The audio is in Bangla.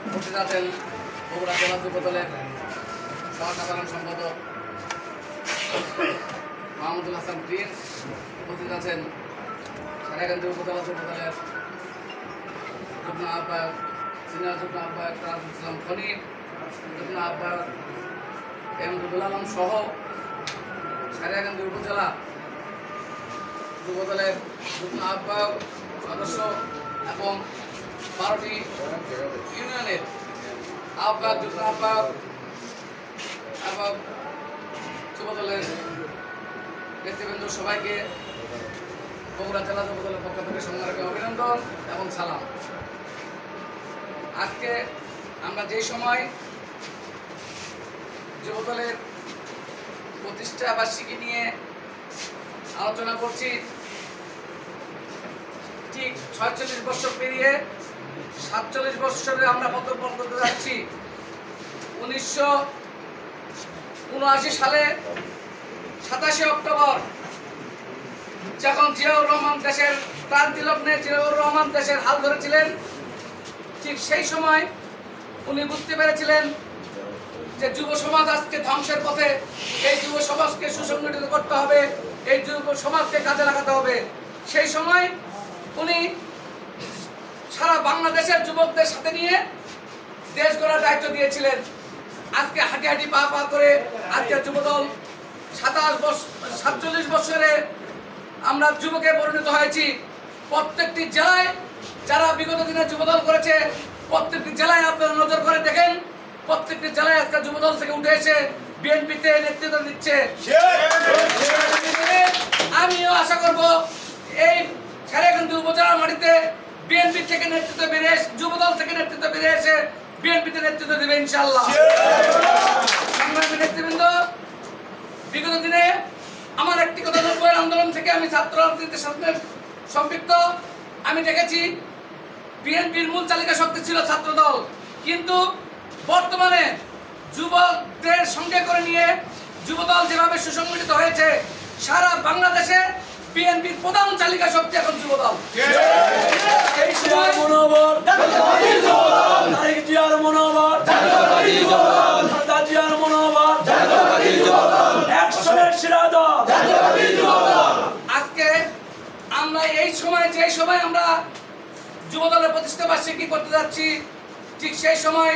উপস্থিত আছেন বগুড়া জেলা যুব দলের সহসাধারণ সম্পাদক মাহমুদুল হাসান প্রিন্স, উপস্থিত আছেন সারাকান্দি উপজেলা যুব দলের যুগ্ম আহ্বায়ক সিনিয়র যুগ্ম আহ্বায়ক রাজুল ইসলাম খনি, যুগ্ম আহ্বায়ক এমদুল আলম সহ সারাকান্দি উপজেলা যুব দলের যুগ্ম আহ্বায়ক সদস্য এবং 12টি ইউনিয়নের আহ্বায়ক, যুগ্ম আহ্বায়ক এবং যুব দলের নেতৃবৃন্দ সবাইকে বগুড়া জেলা যুব দলের পক্ষ থেকে সংগ্রামী অভিনন্দন এবং সালাম। আজকে আমরা যে সময় যুব দলের প্রতিষ্ঠা বার্ষিকী নিয়ে আলোচনা করছি, ঠিক 46 বছর পেরিয়ে 47 বছরে আমরা পদার্পণ করতে যাচ্ছি। 1979 সালে 27 অক্টোবর যখন জিয়াউর রহমান দেশের ক্রান্তি লগ্নে জিয়াউর রহমান দেশের হাল ধরেছিলেন, ঠিক সেই সময় উনি বুঝতে পেরেছিলেন যে যুব সমাজ আজকে ধ্বংসের পথে, এই যুব সমাজকে সুসংগঠিত করতে হবে, এই যুব সমাজকে কাজে লাগাতে হবে। সেই সময় উনি সারা বাংলাদেশের যুবকদের সাথে নিয়ে দেশ গড়ার দায়িত্ব দিয়েছিলেন। আজকে হাঁটি হাঁটি পা পা করে আজকে যুবদল 47 বছরে আমরা যুবকে পরিণত হয়েছি। প্রত্যেকটি জেলায় যারা বিগত দিনে যুবদল করেছে, প্রত্যেকটি জেলায় আপনারা নজর করে দেখেন, প্রত্যেকটি জেলায় আজকে যুবদল থেকে উঠে এসে বিএনপিতে নেতৃত্ব দিচ্ছে। আমিও আশা করব এই সারাকান্দি উপজেলার মাটিতে বিএনপি থেকে নেতৃত্ব বেরিয়ে এসে, যুবদল থেকে নেতৃত্ব বেরিয়ে এসে বিএনপিতে নেতৃত্ব দেবে ইনশাআল্লাহ। সংগ্রামী নেতৃবৃন্দ, বিগত দিনে আমার একটি কথা, 90 আন্দোলন থেকে আমি ছাত্র রাজনীতির সাথে সম্পৃক্ত। আমি দেখেছি বিএনপির মূল চালিকা শক্তি ছিল ছাত্রদল, কিন্তু বর্তমানে যুবকদের সঙ্গে করে নিয়ে যুবদল যেভাবে সুসংগঠিত হয়েছে, সারা বাংলাদেশে বিএনপির প্রধান চালিকা শক্তি এখন যুবদল। এই সময় আজকে আমরা এই সময়, যে সময় আমরা যুবদলের প্রতিষ্ঠা বার্ষিকী করতে যাচ্ছি, ঠিক সেই সময়